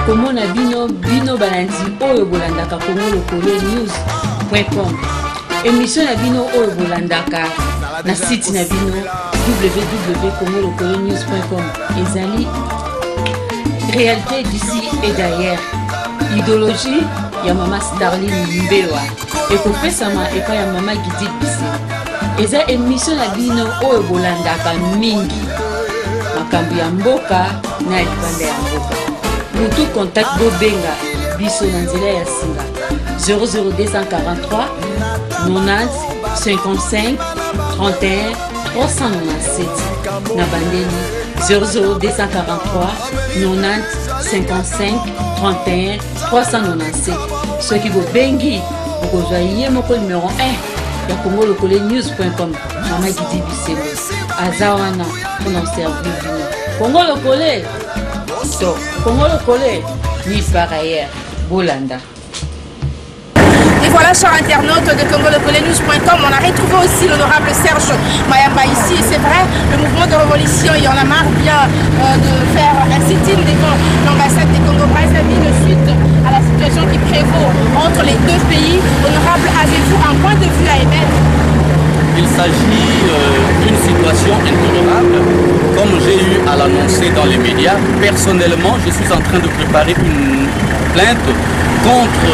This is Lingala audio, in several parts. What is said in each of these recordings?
Comment na bino balandi oyo bolandaka Congo Lokolo News.com. Émission na bino oyo bolandaka na site na bino www.congolokolonews.com. Ezali réalité d'ici et d'ailleurs. Idéologie ya mama Starline Mbewa ekopesama epa ya mama Gidi Bisi. Eza émission na bino oyo bolandaka mingi makambo ya mboka na libanda ya mboka. Pour tout contact Bobenga biso na nzela ya singa 00243 90 55 31 397 na bandeli 00243 90 55 31 397. Ceux qui Bobengi okozwa ye moko numéro 1 ya congolokolonews.com mama Gidi Bisi azawana pour nous servir bino Congo Lokole. So, Congo Lokole, ni par ailleurs, Bolanda. Et voilà, chers internautes de congolokolonews.com, on a retrouvé aussi l'honorable Serge Mayamba ici. C'est vrai, le mouvement de révolution, il y en a marre bien de faire un sit-in devant l'ambassade du Congo-Brazzaville suite à la situation qui prévaut entre les deux pays. Honorable, avez-vous un point de vue à émettre? Il s'agit d'une situation intolérable. Comme j'ai eu à l'annoncer dans les médias, personnellement, je suis en train de préparer une plainte contre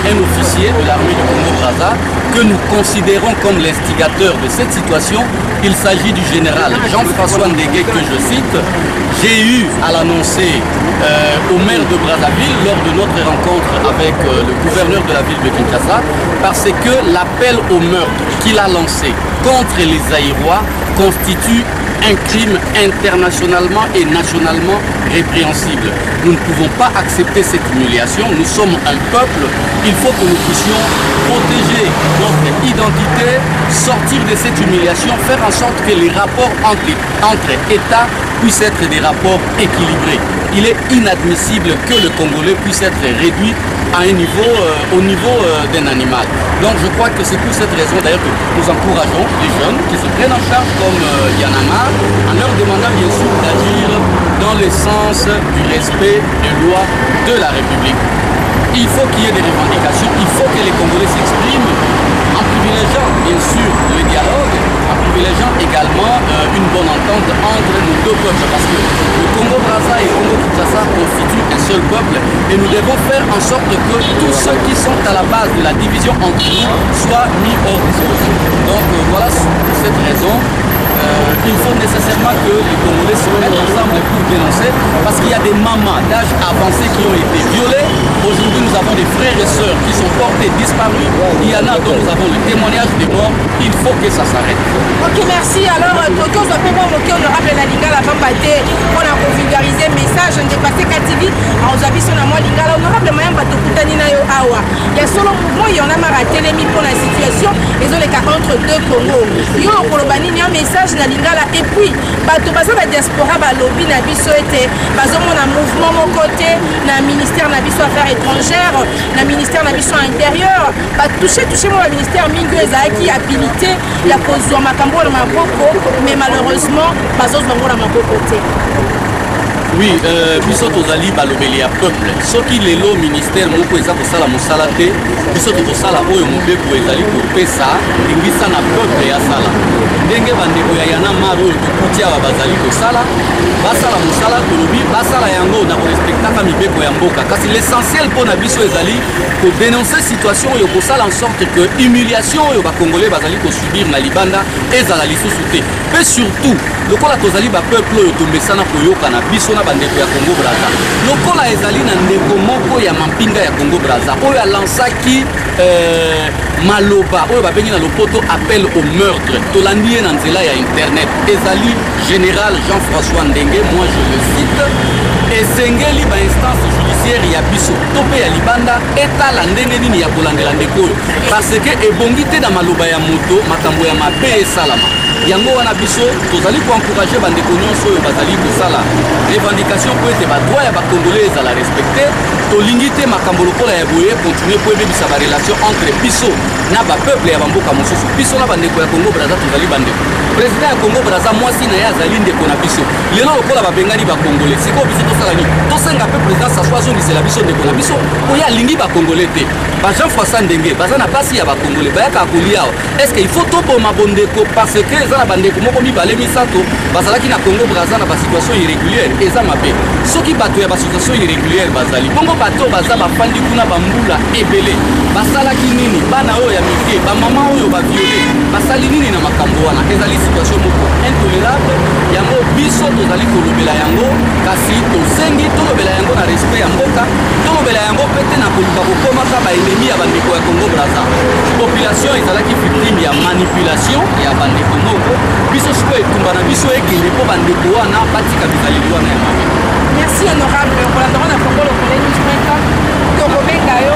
un officier de l'armée du Congo-Brazza que nous considérons comme l'instigateur de cette situation. Il s'agit du général Jean-François Ndenge que je cite. J'ai eu à l'annoncer au maire de Brazzaville lors de notre rencontre avec le gouverneur de la ville de Kinshasa parce que l'appel au meurtre qu'il a lancé contre les Zaïrois constitue un crime internationalement et nationalement répréhensible. Nous ne pouvons pas accepter cette humiliation. Nous sommes un peuple. Il faut que nous puissions protéger notre identité, sortir de cette humiliation, faire en sorte que les rapports entre États puissent être des rapports équilibrés. Il est inadmissible que le Congolais puisse être réduit à un niveau, au niveau d'un animal. Donc je crois que c'est pour cette raison d'ailleurs que nous encourageons les jeunes qui se prennent en charge comme Yanama en leur demandant bien sûr d'agir dans le sens du respect des lois de la République. Il faut qu'il y ait des revendications, il faut que les Congolais s'expriment en privilégiant bien sûr le dialogue, en privilégiant également une bonne entente entre nos deux peuples parce que le Congo-Brazza et le Congo-Kinshasa constituent un seul peuple et nous devons faire en sorte que tous ceux qui sont à la base de la division entre nous soient mis hors de cause. Donc voilà pour cette raison. Il faut nécessairement que les Congolais se mettent ensemble pour dénoncer parce qu'il y a des mamans d'âge avancé qui ont été violées. Aujourd'hui, nous avons des frères et sœurs qui sont portés disparus. Il y en a dont nous avons le témoignage des morts. Il faut que ça s'arrête. Ok, merci. Alors, Toto, je peux voir honorable la Lingala Vambate pour la vulgariser message dépassé KTV. On a vu son amour Lingala. Honorable Mayamba Tokutanina Yo Awa. Il y a solo mouvement, il y en a marre à télémi pour la situation. Ils ont les cas entre deux Congo. Yo Kolobani, il y a un message na Lingala. Et puis, bato baza la diaspora ba lobby na biso ete bazomona mouvement mon côté na ministère na biso affaires étrangères na ministère na biso intérieur ba toucher moi le ministère mingi ezaki habilité ya kozwa makambo na maboko mais malheureusement bazozwa ngo na maboko te. Oui, biso tozali balobeli ya peuple soki lelo ministère moko eza kosala mosala te biso tokosala oyo mobeko ezali kopesa lingisa na peuple ya sala ndenge bandeko ya yana maro oyo tokuti awa bazali kosala basala mosala tolobi basala yango na korespektaka mibeko ya mboka kasi l'essentiel mpo na biso ezali kodénoncer situation oyo kosala en sorte que humiliation oyo bakongolais bazali kosubir na libanda ezala lisusu te mpe surtout lokola tozali bapeuple oyo tomesana koyoka na biso na bandeko ya Congo Brazza lokola ezali na ndeko moko ya mampinga ya Congo Brazza oyo alansaki maloba oyo babengi na lopoto appel au meurtre tolandi ye na nzela ya internet ezali général Jean-François Ndenge moi je le cite esengeli ba instance judiciaire ya biso to pe ya libanda etala ndenge nini ya kolandela ndeko oyo parce que ebongi te na maloba ya moto makambo ya mabe esalama yango wana biso tozali koencourage bandeko nyonso oyo bazali kosala revendication po ete badroit ya bakongolais ezala respecte tolingi te makambo lokola ya boye continue po ebebisa barelation entre biso na bapeuple ya bamboka mosusu biso na bandeko ya Congo Braza tozali bandeko président ya Congo Braza mwasi na ye azali ndeko na biso lelo lokola babengani bakongolais sikoyo biso tosala nini tosenga mpe président saswa azongisela biso ndeko na biso oyo alingi bakongolais te bajean françois ndenge baza na mpasi ya bakongolais bayaka kolia awa estce il faut toboma bondeko parce que eza na bandeko moko mibale misato bazalaki na Congo Braza na basituation irrégulière eza mabe soki bato ya basituation irrégulière bazali bongo bato baza bafandi kuna bambula ebele basalaki nini bana oyo ya mike bamama oyo baviole basali nini na makambo wana ezali situation moko intolérable yango biso tozali kolobela yango kasi tosengi tolobela yango na respect ya mboka tolobela yango pete na koluka kokomaka baennemi ya bandeko ya Congo Braza population ezalaki victime ya manipulation ya bandeko moko biso sikoyo etumba na biso ekende mpo bandeko wana batika bizaleli wana ya mabe. Merci honorable kolandanga na Congo Lokole News.com tokobenga yo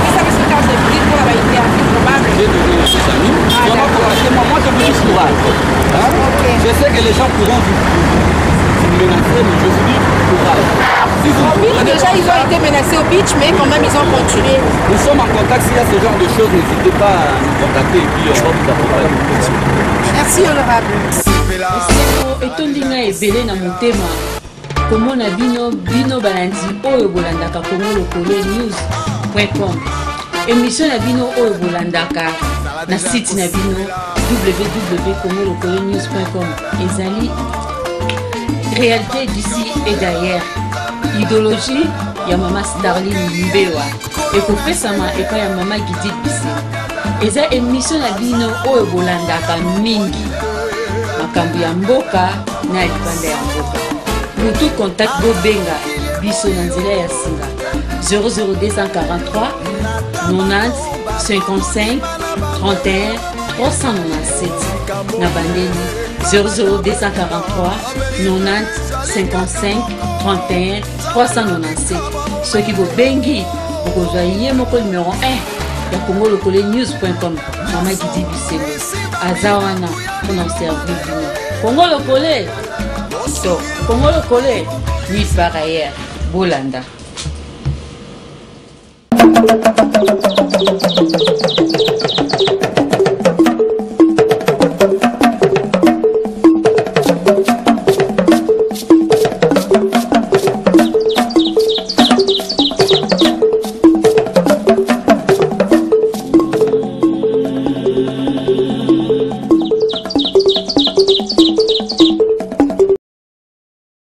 esa biso carte de visite pour la interview probable. J'ai donné les amis. Moi je vous dis courage. Hein? Okay. Je sais que les gens pourront vous menacer, mais je vous dis courage. Si vous déjà ils ont été menacés au beach, mais quand même ils ont continué. Nous sommes en contact, s'il y a ce genre de choses, n'hésitez pas à nous contacter et puis on va vous accompagner. Merci honorable. etondinga ebele na motema komona bino balandi oyo bolandaka Congo Lokole News.com émission na bino oyo bolandaka na site na bino www.congolokolenews.com ezali réalité d'ici et d'ailleurs idéologie ya mama Starline Mbewa ekopesama epai ya mama Gidit Bise eza émission na bino oyo bolandaka mingi makambo ya mboka na libanda ya mboka mutu contact bobenga biso na nzela ya singa 00243 90 55 31 397 na bandeli 00243 90 55 31 397 soki bobengi okozwa ye moko numéro 1 ya Congo Lokole News.com mama Gidit Bise aza wana mpona oservir bino Congo Lokole to Congo Lokole nulle part ailleurs bolanda.